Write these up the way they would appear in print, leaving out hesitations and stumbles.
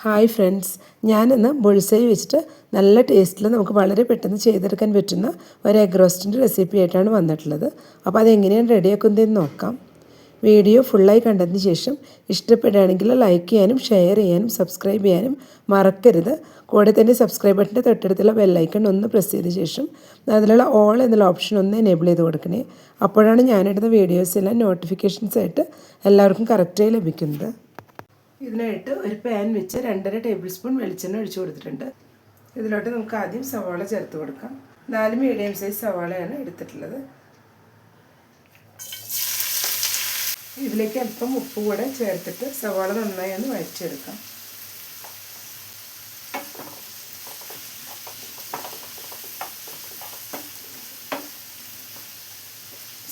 Hi friends, ഞാനിന്ന് bull's eye വെച്ചിട്ട് നല്ല ടേസ്റ്റിൽ നമുക്ക് വളരെ പെട്ടെന്ന് ചെയ്തെടുക്കാൻ പറ്റുന്ന ഒരു എഗ് റോസ്റ്റിൻ്റെ റെസിപ്പി ആയിട്ടാണ് വന്നിട്ടുള്ളത്. അപ്പോൾ അതെങ്ങനെയാണ് റെഡിയാക്കുന്നതെന്ന് നോക്കാം. വീഡിയോ ഫുള്ളായി കണ്ടതിന് ശേഷം ഇഷ്ടപ്പെടുകയാണെങ്കിൽ ലൈക്ക് ചെയ്യാനും ഷെയർ ചെയ്യാനും സബ്സ്ക്രൈബ് ചെയ്യാനും മറക്കരുത്. കൂടെ തന്നെ സബ്സ്ക്രൈബ് ബട്ടൻ്റെ തൊട്ടടുത്തുള്ള ബെല്ലൈക്കൺ ഒന്ന് പ്രസ് ചെയ്ത ശേഷം അതിലുള്ള ഓൾ എന്നുള്ള ഓപ്ഷൻ ഒന്ന് എനേബിൾ ചെയ്ത് കൊടുക്കണേ. അപ്പോഴാണ് ഞാനിടുന്ന വീഡിയോസ് എല്ലാം നോട്ടിഫിക്കേഷൻസ് ആയിട്ട് എല്ലാവർക്കും കറക്റ്റായി ലഭിക്കുന്നത്. ഇതിനായിട്ട് ഒരു പാൻ വെച്ച് 2.5 ടേബിൾ സ്പൂൺ വെളിച്ചെണ്ണ ഒഴിച്ചു കൊടുത്തിട്ടുണ്ട്. ഇതിലോട്ട് നമുക്ക് ആദ്യം സവാള ചേർത്ത് കൊടുക്കാം. 4 മീഡിയം സൈസ് സവാളയാണ് എടുത്തിട്ടുള്ളത്. ഇതിലേക്ക് അല്പം ഉപ്പ് കൂടെ ചേർത്തിട്ട് സവാള നന്നായി ഒന്ന് വഴറ്റിയെടുക്കാം.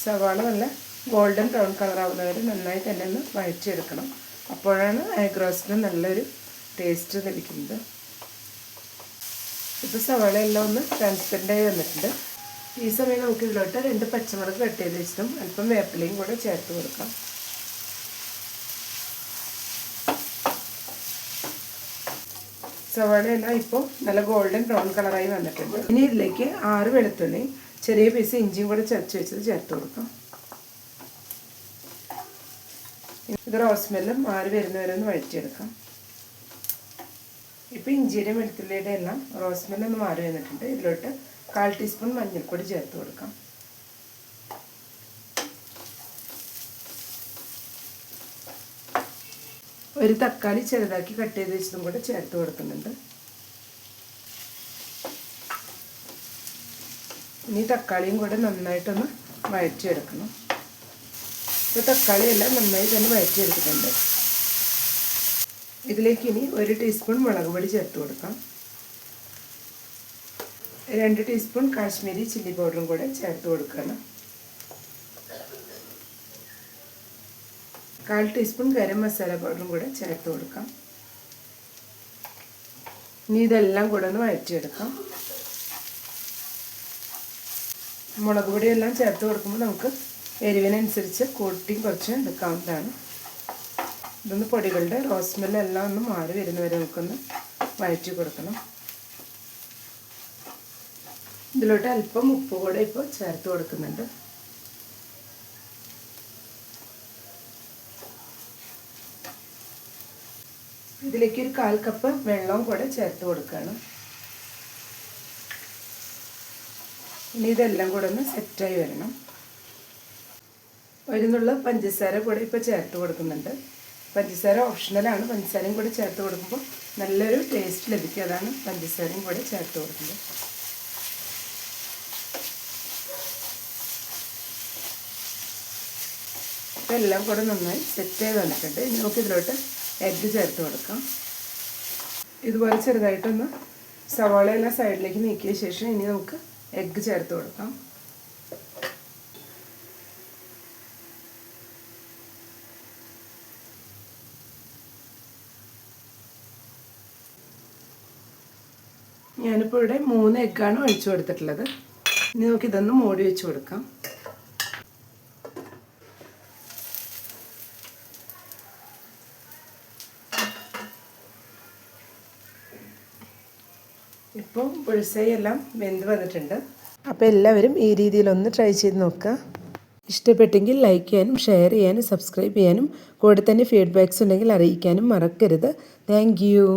സവാള നല്ല ഗോൾഡൻ ബ്രൗൺ കളറാവുന്നവരെ നന്നായി തന്നെ ഒന്ന് വഴറ്റിയെടുക്കണം. അപ്പോഴാണ് എഗ് റോസ്റ്റിന് നല്ലൊരു ടേസ്റ്റ് ലഭിക്കുന്നത്. ഇപ്പോൾ സവാള എല്ലാം ഒന്ന് ട്രാൻസ്പെറൻ്റായി വന്നിട്ടുണ്ട്. ഈ സമയം നമുക്ക് ഇതിലോട്ട് 2 പച്ചമുളക് കട്ട് ചെയ്ത് വെച്ചിട്ടും അല്പം വേപ്പിലയും കൂടെ ചേർത്ത് കൊടുക്കാം. സവാളയെല്ലാം ഇപ്പോൾ നല്ല ഗോൾഡൻ ബ്രൗൺ കളറായി വന്നിട്ടുണ്ട്. ഇനി ഇതിലേക്ക് 6 വെളുത്തുള്ളിയും ചെറിയ പീസ് ഇഞ്ചിയും കൂടെ ചതച്ച് വെച്ചത് ചേർത്ത് കൊടുക്കാം. ഇത് റോസ്മെല്ലും മാറി വരുന്നവരെ ഒന്ന് വഴറ്റിയെടുക്കാം. ഇപ്പോൾ ഇഞ്ചിയുടെയും വെളുത്തുള്ളിയുടെ എല്ലാം റോസ്മെല്ലൊന്ന് മാറി വന്നിട്ടുണ്ട്. ഇതിലോട്ട് 1/4 ടീസ്പൂൺ മഞ്ഞൾപ്പൊടി ചേർത്ത് കൊടുക്കാം. ഒരു തക്കാളി ചെറുതാക്കി കട്ട് ചെയ്ത് വെച്ചതും കൂടെ ചേർത്ത് കൊടുക്കുന്നുണ്ട്. ഇനി തക്കാളിയും കൂടെ നന്നായിട്ടൊന്ന് വഴറ്റിയെടുക്കണം. ഇപ്പോൾ തക്കാളിയെല്ലാം നന്നായി തന്നെ വഴറ്റിയെടുത്തിട്ടുണ്ട്. ഇതിലേക്ക് ഇനി 1 ടീസ്പൂൺ മുളക് പൊടി ചേർത്ത് കൊടുക്കാം. 2 ടീസ്പൂൺ കാശ്മീരി ചില്ലി പൗഡറും കൂടെ ചേർത്ത് കൊടുക്കണം. 1/4 ടീസ്പൂൺ ഗരം മസാല പൗഡറും കൂടെ ചേർത്ത് കൊടുക്കാം. ഇനി ഇതെല്ലാം കൂടെ ഒന്ന് വഴറ്റിയെടുക്കാം. മുളക് പൊടിയെല്ലാം ചേർത്ത് കൊടുക്കുമ്പോൾ നമുക്ക് എരിവിനനുസരിച്ച് കൂട്ടിയും കുറച്ച് എടുക്കാവുന്നതാണ്. ഇതൊന്ന് പൊടികളുടെ റോസ്മെല്ലെല്ലാം ഒന്ന് മാറി വരുന്നവരെ നമുക്കൊന്ന് വഴറ്റി കൊടുക്കണം. ഇതിലോട്ട് അല്പം ഉപ്പ് കൂടെ ഇപ്പോൾ ചേർത്ത് കൊടുക്കുന്നുണ്ട്. ഇതിലേക്ക് ഒരു 1/4 കപ്പ് വെള്ളവും കൂടെ ചേർത്ത് കൊടുക്കുകയാണ്. ഇനി ഇതെല്ലാം കൂടെ ഒന്ന് സെറ്റായി വരണം. ഒരു നുള്ള പഞ്ചസാര കൂടെ ഇപ്പോൾ ചേർത്ത് കൊടുക്കുന്നുണ്ട്. പഞ്ചസാര ഓപ്ഷണലാണ്. പഞ്ചസാരയും കൂടെ ചേർത്ത് കൊടുക്കുമ്പോൾ നല്ലൊരു ടേസ്റ്റ് ലഭിക്കും. അതാണ് പഞ്ചസാരയും കൂടെ ചേർത്ത് കൊടുക്കുന്നത്. ഇപ്പം എല്ലാം കൂടെ നന്നായി സെറ്റായി വന്നിട്ടുണ്ട്. ഇനി നമുക്ക് ഇതിലോട്ട് എഗ്ഗ് ചേർത്ത് കൊടുക്കാം. ഇതുപോലെ ചെറുതായിട്ടൊന്ന് സവാളയെല്ലാം സൈഡിലേക്ക് നീക്കിയ ശേഷം ഇനി നമുക്ക് എഗ്ഗ് ചേർത്ത് കൊടുക്കാം. ഞാനിപ്പോൾ ഇവിടെ 3 എഗ്ഗാണ് ഒഴിച്ചു കൊടുത്തിട്ടുള്ളത്. ഇനി നമുക്കിതൊന്ന് മൂടി വെച്ച് കൊടുക്കാം. ഇപ്പോൾ ബുൾസൈ എല്ലാം വെന്ത് വന്നിട്ടുണ്ട്. അപ്പോൾ എല്ലാവരും ഈ രീതിയിലൊന്ന് ട്രൈ ചെയ്ത് നോക്കുക. ഇഷ്ടപ്പെട്ടെങ്കിൽ ലൈക്ക് ചെയ്യാനും ഷെയർ ചെയ്യാനും സബ്സ്ക്രൈബ് ചെയ്യാനും കൂടെ തന്നെ ഫീഡ്ബാക്ക്സ് ഉണ്ടെങ്കിൽ അറിയിക്കാനും മറക്കരുത്. Thank you.